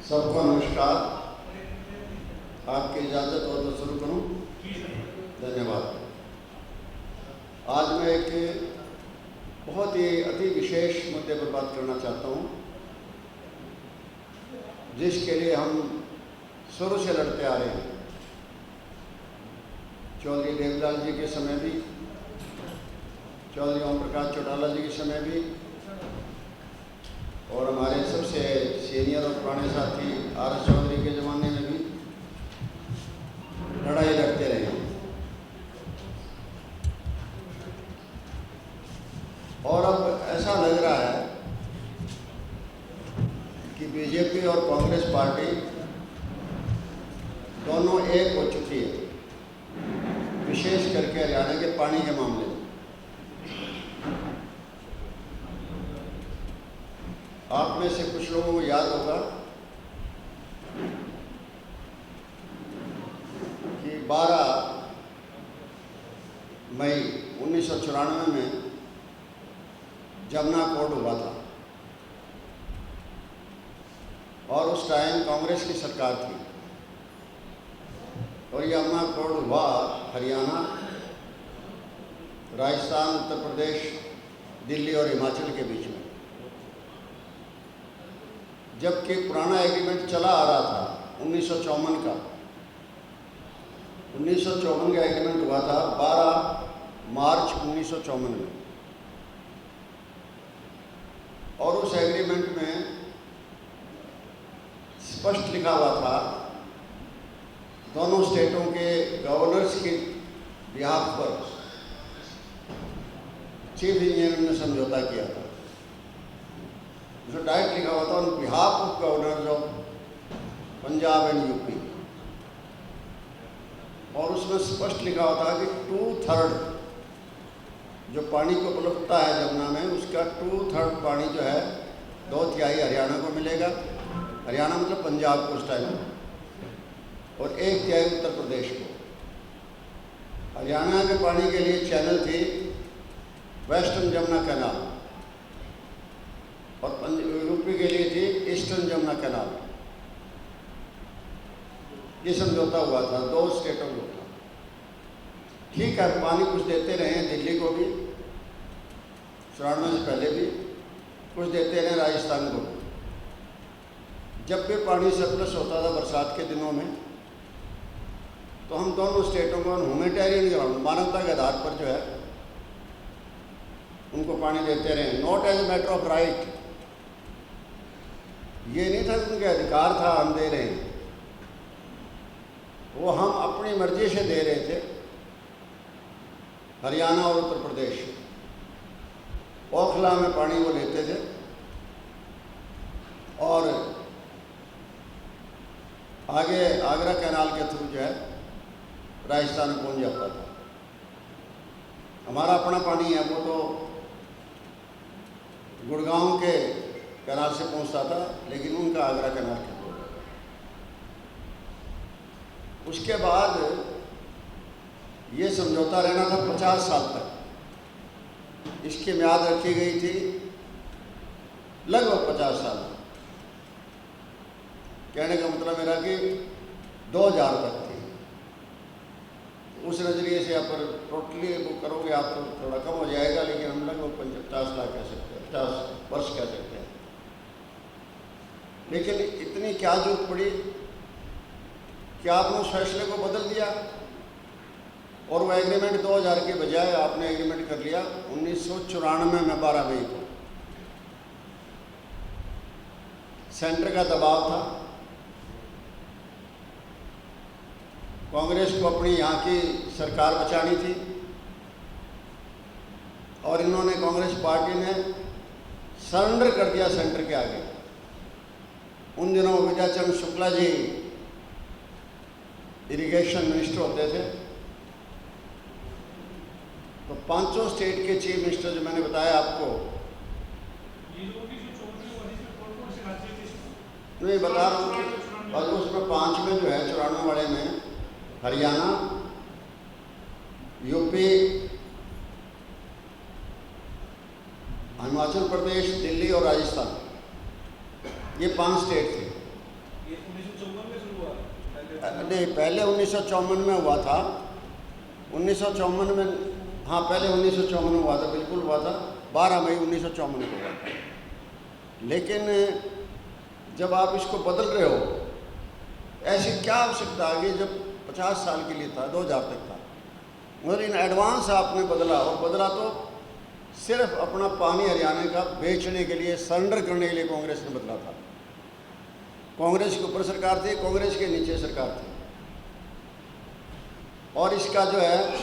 सबको नमस्कार। आपकी इजाज़त हो तो शुरू करूं। धन्यवाद। आज मैं एक बहुत ही अति विशेष मुद्दे पर बात करना चाहता हूं, जिसके लिए हम शुरू से लड़ते आ रहे हैं। चौधरी देवलाल जी के समय भी, चौधरी ओम प्रकाश चौटाला जी के समय भी, और हमारे सबसे सीनियर और पुराने साथी आर.एस. चौधरी के ज़माने में भी लड़ाई लड़ते रहे। और अब ऐसा लग रहा है कि बीजेपी और कांग्रेस पार्टी दोनों एक हो चुकी है, विशेष करके हरियाणा के पानी के मामले में। आप में से कुछ लोगों को याद होगा कि 12 मई 1994 में जमुना कोर्ट हुआ था और उस टाइम कांग्रेस की सरकार थी। और यमुना कोर्ट हुआ हरियाणा, राजस्थान, उत्तर प्रदेश, दिल्ली और हिमाचल के बीच में। जबकि पुराना एग्रीमेंट चला आ रहा था 1954 का। 1954 का एग्रीमेंट हुआ था 12 मार्च 1954 में। और उस एग्रीमेंट में स्पष्ट लिखा हुआ था, दोनों स्टेटों के गवर्नर्स के बिहाफ पर चीफ इंजीनियर ने समझौता किया था। जो डायरेक्ट लिखा हुआ था, on behalf of governors of Punjab and UP. और उसमें स्पष्ट लिखा हुआ था कि 2/3 जो पानी को उपलब्धता है जमुना में, उसका 2/3 पानी जो है 2/3 हरियाणा को मिलेगा। हरियाणा मतलब पंजाब को उस टाइम, और 1/3 उत्तर प्रदेश को। हरियाणा के पानी के लिए चैनल थी वेस्टर्न जमुना कैनाल, और यूपी के लिए थी ईस्टर्न जमुना कैनाल। ये समझौता हुआ था, 2 स्टेटों को था। ठीक है, पानी कुछ देते रहे हैं दिल्ली को भी, 94 से पहले भी कुछ देते रहे राजस्थान को भी। जब भी पानी सरप्लस होता था बरसात के दिनों में, तो हम दोनों स्टेटों को ह्यूमैनिटेरियन ग्राउंड, मानवता के आधार पर जो है उनको पानी देते रहे। Not as a matter of right. ये नहीं था कि उनके अधिकार था हम दे रहे हैं, वो हम अपनी मर्जी से दे रहे थे। हरियाणा और उत्तर प्रदेश ओखला में पानी वो लेते थे और आगे आगरा कैनाल के थ्रू जो है राजस्थान में पहुंच जाता था। हमारा अपना पानी है, वो तो गुड़गांव के कैनाल से पहुंचता था, लेकिन उनका आगरा कैनाल के थ्रू। उसके बाद ये समझौता रहना था 50 साल तक। इसकी म्याद रखी गई थी लगभग 50 साल। कहने का मतलब मेरा कि 2000 तक थी। उस नज़रिए से आप टोटली बुक करोगे आप तो थोड़ा कम हो जाएगा, लेकिन हम लगभग 50 लाख कह सकते हैं, 50 वर्ष कह सकते हैं। लेकिन इतनी क्या जरूरत पड़ी कि आपने उस फैसले को बदल दिया और वो एग्रीमेंट 2000 के बजाय आपने एग्रीमेंट कर लिया 1994 में 12 मई को। सेंटर का दबाव था, कांग्रेस को अपनी यहाँ की सरकार बचानी थी, और इन्होंने, कांग्रेस पार्टी ने सरेंडर कर दिया सेंटर के आगे। उन दिनों विजय चंद्र शुक्ला जी इरिगेशन मिनिस्टर होते थे, तो 5 स्टेट के चीफ मिनिस्टर जो मैंने बताया आपको, नहीं बता रहा हूँ, और उसमें 5 में जो है 94 वाले में हरियाणा, यूपी, हिमाचल प्रदेश, दिल्ली और राजस्थान, ये 5 स्टेट थे। नहीं, पहले 1954 में हुआ था। 1954 में, हाँ पहले 1954 में हुआ था, बिल्कुल हुआ था, 12 मई 1954 को हुआ था। लेकिन जब आप इसको बदल रहे हो, ऐसी क्या आवश्यकता आ गई जब 50 साल के लिए था, 2000 तक था, मगर इन एडवांस आपने बदला, और बदला तो सिर्फ अपना पानी हरियाणा का बेचने के लिए, सरेंडर करने के लिए कांग्रेस ने बदला था। कांग्रेस के ऊपर सरकार थी, कांग्रेस के नीचे सरकार थी, और इसका जो है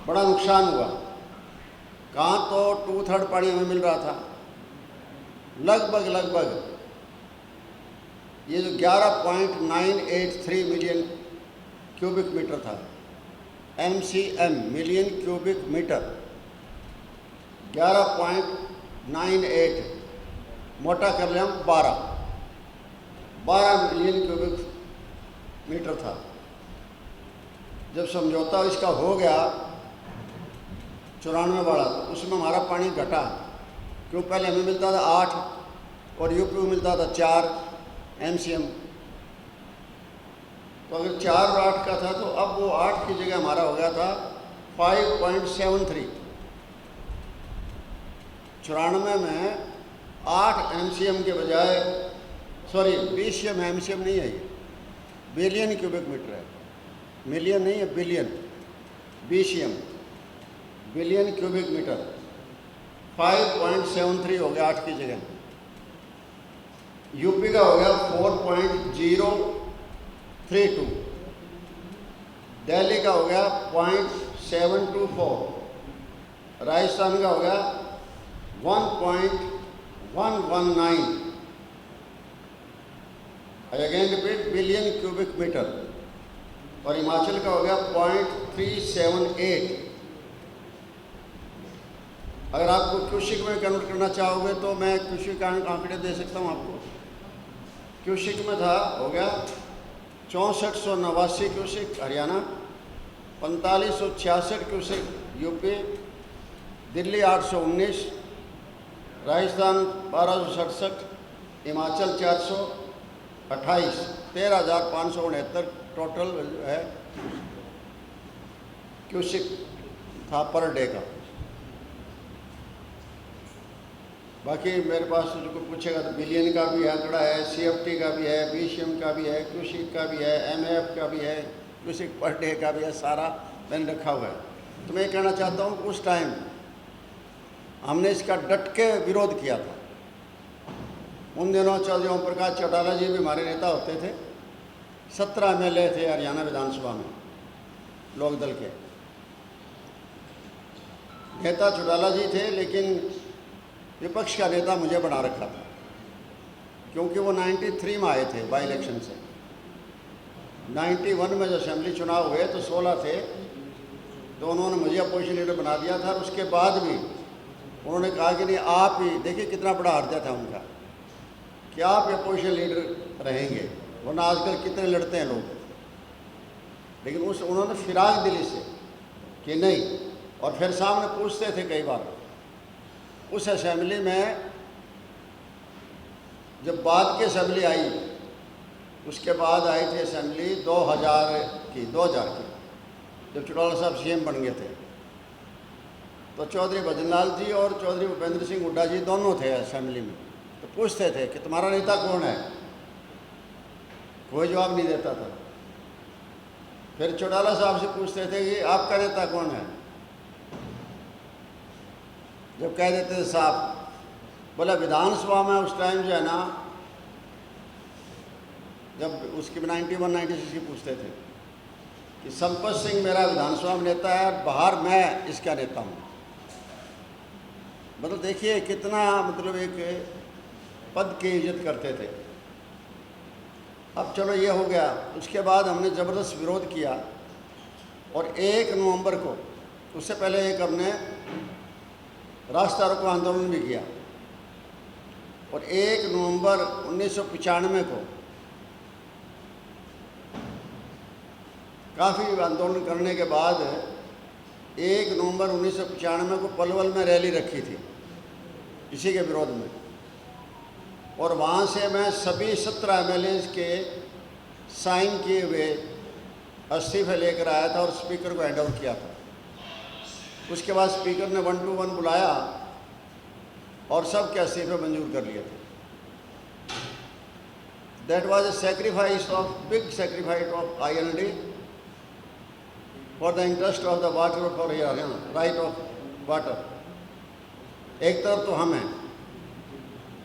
बड़ा नुकसान हुआ। कहाँ तो 2/3 पानी हमें मिल रहा था, लगभग ये जो 11.983 मिलियन क्यूबिक मीटर था, MCM मिलियन क्यूबिक मीटर, 11.98 मोटा कर लें हम 12 मिलियन क्यूबिक मीटर था। जब समझौता इसका हो गया 94 वाला, तो उसमें हमारा पानी घटा, क्यों? पहले हमें मिलता था 8 और यूपी को मिलता था 4 MCM। तो अगर 4 और 8 का था, तो अब वो 8 की जगह हमारा हो गया था 5.73। 94 में 8 MCM के बजाय, सॉरी BCM, MCM नहीं है, ये बिलियन क्यूबिक मीटर है, मिलियन नहीं है, billion, BCM billion cubic metre, 5.73 हो गया 8 की जगह। यूपी का हो गया 4.032, दिल्ली का हो गया 0.724, राजस्थान का हो गया 1.119, again repeat, billion cubic metre, और हिमाचल का हो गया 0.378। अगर आपको क्यूसिक में कन्वर्ट करना चाहोगे तो मैं क्यूसिक आंकड़े दे सकता हूँ आपको। क्यूसिक में था, हो गया 6489 cusec Haryana, 4566 cusec UP, Delhi 819, Rajasthan 1267, Himachal 428, 13,569 total है क्यूसिक था पर डे का। बाकी मेरे पास जो कोई पूछेगा तो बिलियन का भी आंकड़ा है, CFT का भी है, BCM का भी है, क्यूसिक का भी है, MF का भी है, क्यूसिक पर डे का भी है, सारा मैंने रखा हुआ है। तो मैं कहना चाहता हूँ, उस टाइम हमने इसका डट के विरोध किया था। उन दिनों चौधरी ओम प्रकाश चौटाला जी भी हमारे नेता होते थे, 17 MLA थे हरियाणा विधानसभा में, लोक दल के नेता चौटाला जी थे, लेकिन विपक्ष का नेता मुझे बना रखा था, क्योंकि वो 93 में आए थे बाई इलेक्शन से। 91 में जो असेंबली चुनाव हुए तो 16 थे, तो उन्होंने मुझे अपोजिशन लीडर बना दिया था। और उसके बाद भी उन्होंने कहा कि नहीं, आप ही देखिए कितना बड़ा हर्जा था उनका, कि आप अपोजिशन लीडर रहेंगे, वरना आजकल कितने लड़ते हैं लोग। लेकिन उन्होंने फिराक दिली से कि नहीं, और फिर सामने पूछते थे कई बार। उस असेंबली में जब बाद की असेंबली आई, उसके बाद आई थी असेंबली 2000 की, जब चौटाला साहब CM बन गए थे, तो चौधरी भजनलाल जी और चौधरी भूपेंद्र सिंह हुड्डा जी दोनों थे असेंबली में। तो पूछते थे कि तुम्हारा नेता कौन है, कोई जवाब नहीं देता था। फिर चौटाला साहब से पूछते थे कि आपका नेता कौन है, जब कह देते थे साहब, बोला विधानसभा में उस टाइम जो है ना, जब उसकी 91-96 की पूछते थे कि संपत सिंह मेरा विधानसभा में नेता है, बाहर मैं इसका नेता हूँ। मतलब देखिए कितना, मतलब एक पद की इज्जत करते थे। अब चलो ये हो गया, उसके बाद हमने ज़बरदस्त विरोध किया, और 1 नवंबर को, उससे पहले एक हमने रास्ता रोको आंदोलन भी किया, और 1 नवंबर 1995 को काफ़ी आंदोलन करने के बाद 1 नवंबर 1995 को पलवल में रैली रखी थी इसी के विरोध में, और वहाँ से मैं सभी 17 MLAs के साइन किए हुए इस्तीफे लेकर आया था और स्पीकर को हैंड ओवर किया था। उसके बाद स्पीकर ने 1 to 1 बुलाया और सब के इस्तीफे मंजूर कर लिए थे। That was a sacrifice of big sacrifice of IND for the interest of the water for Haryana, right of water. एक तरफ तो हम हैं,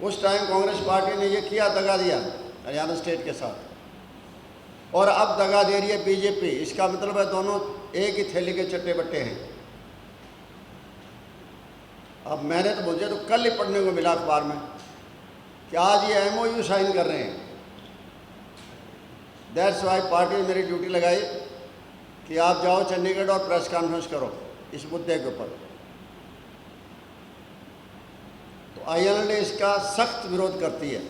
उस टाइम कांग्रेस पार्टी ने ये किया, दगा दिया हरियाणा स्टेट के साथ, और अब दगा दे रही है बीजेपी। इसका मतलब है दोनों एक ही थैली के चट्टे बट्टे हैं। अब मैंने तो मुझे तो कल ही पढ़ने को मिला अखबार में कि आज ये MOU साइन कर रहे हैं। दैट्स वाई पार्टी ने मेरी ड्यूटी लगाई कि आप जाओ चंडीगढ़ और प्रेस कॉन्फ्रेंस करो इस मुद्दे के ऊपर। तो IND इसका सख्त विरोध करती है,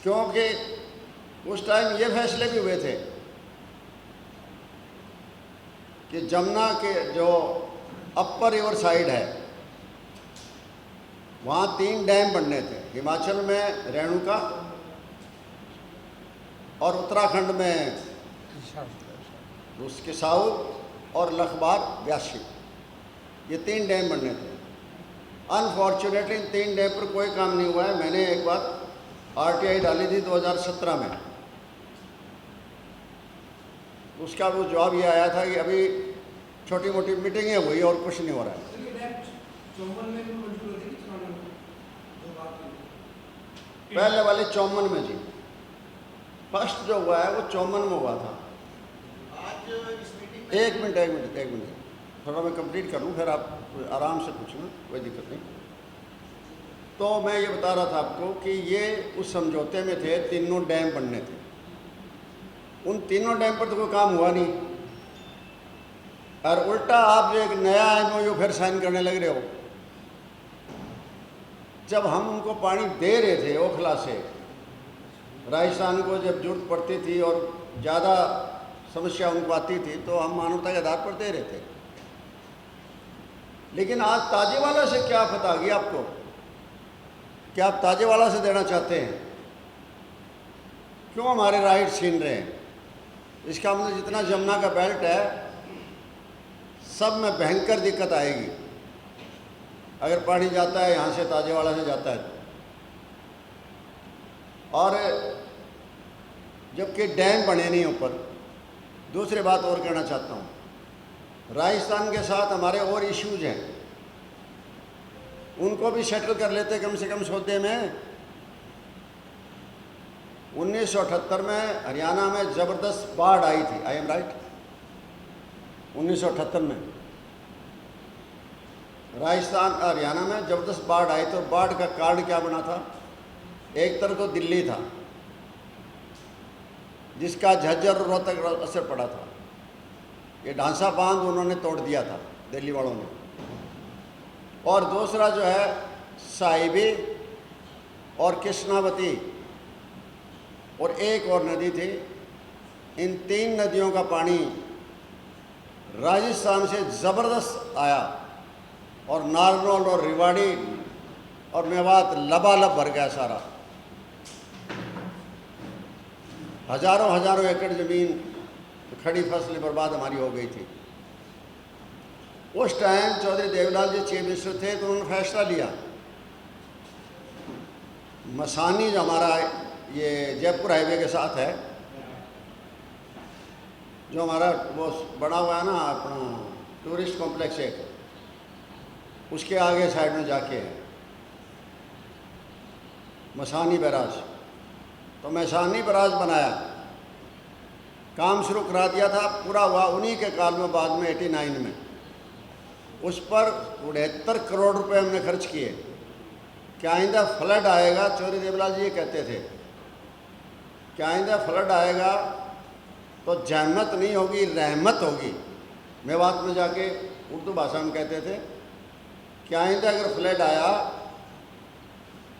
क्योंकि उस टाइम ये फैसले भी हुए थे कि जमुना के जो अपर रिवर साइड है वहाँ 3 डैम बनने थे। हिमाचल में रेणुका और उत्तराखंड में उसके साऊ और लखबार व्यासी, ये 3 डैम बनने थे। अनफॉर्चुनेटली इन 3 डैम पर कोई काम नहीं हुआ है। मैंने एक बार RTI डाली थी 2017 में, उसका वो जवाब ये आया था कि अभी छोटी मोटी मीटिंगें हुई और कुछ नहीं हो रहा है। पहले वाले 54 में जी, फर्स्ट जो हुआ है वो 54 में हुआ था। आज इस मीटिंग में एक मिनट थोड़ा मैं कंप्लीट करूं, फिर आप आराम से पूछना, कोई दिक्कत नहीं। तो मैं ये बता रहा था आपको कि ये उस समझौते में थे, तीनों डैम बनने थे। उन तीनों डैम पर तो कोई काम हुआ नहीं, और उल्टा आप जो एक नया MOU फिर साइन करने लग रहे हो। जब हम उनको पानी दे रहे थे ओखला से, राजस्थान को जब जरूरत पड़ती थी और ज़्यादा समस्या उनको आती थी, तो हम मानवता के आधार पर दे रहे थे। लेकिन आज ताजेवाला से क्या पता गई आपको कि आप ताजेवाला से देना चाहते हैं? क्यों हमारे राइट छीन रहे हैं? इसका मतलब जितना जमुना का बेल्ट है सब में भयंकर दिक्कत आएगी अगर पानी जाता है यहाँ से, ताजेवाला से जाता है। और जबकि डैम बने नहीं ऊपर। दूसरी बात और कहना चाहता हूँ, राजस्थान के साथ हमारे और इश्यूज हैं, उनको भी सेटल कर लेते कम से कम सौदे में। 1978 में हरियाणा में ज़बरदस्त बाढ़ आई थी, आई एम राइट? 1978 में राजस्थान हरियाणा में ज़बरदस्त बाढ़ आई। तो बाढ़ का कारण क्या बना था? एक तरफ तो दिल्ली था जिसका झज्जर और रोहतक असर पड़ा था। ये ढांसा बांध उन्होंने तोड़ दिया था दिल्ली वालों ने। और दूसरा जो है साहिबी और कृष्णावती और एक और नदी थी। इन 3 नदियों का पानी राजस्थान से ज़बरदस्त आया और नारनौल और रेवाड़ी और मेवात लबालब भर गया सारा। हजारों एकड़ ज़मीन खड़ी फसलें बर्बाद हमारी हो गई थी। उस टाइम चौधरी देवलाल जी चीफ मिनिस्टर थे, तो उन्होंने फैसला लिया, मसानी जो हमारा ये जयपुर हाईवे के साथ है, जो हमारा वो बना हुआ है ना अपना टूरिस्ट कॉम्प्लेक्स एक, उसके आगे साइड में जाके है मसानी बैराज। तो मसानी बैराज बनाया, काम शुरू करा दिया था, पूरा हुआ उन्हीं के काल में, बाद में 89 में। उस पर 73 करोड़ रुपए हमने खर्च किए। क्या आइंदा फ्लड आएगा, चौधरी देवलाल जी ये कहते थे, क्या आइंदा फ्लड आएगा तो जहमत नहीं होगी, रहमत होगी। मेवात में जाके उर्दू भाषा में कहते थे कि आइंदा अगर फ्लड आया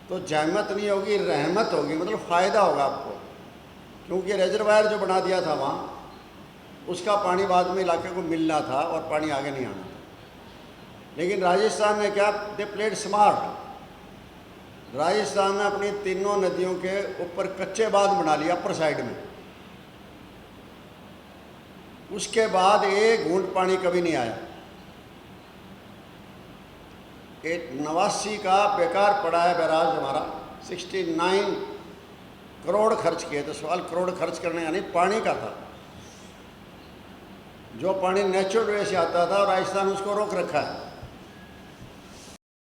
तो जहमत नहीं होगी, रहमत होगी, मतलब फ़ायदा होगा आपको। क्योंकि रिजर्वायर जो बना दिया था वहाँ, उसका पानी बाद में इलाके को मिलना था और पानी आगे नहीं आना था। लेकिन राजस्थान ने क्या, दे प्लेड स्मार्ट। राजस्थान ने अपनी तीनों नदियों के ऊपर कच्चे बांध बना लिया अपर साइड में, उसके बाद एक घूंट पानी कभी नहीं आया। 89 का बेकार पड़ा है बैराज हमारा, 69 करोड़ खर्च किए। तो सवाल करोड़ खर्च करने यानी पानी का था, जो पानी नेचुरल वे से आता था और राजस्थान उसको रोक रखा है।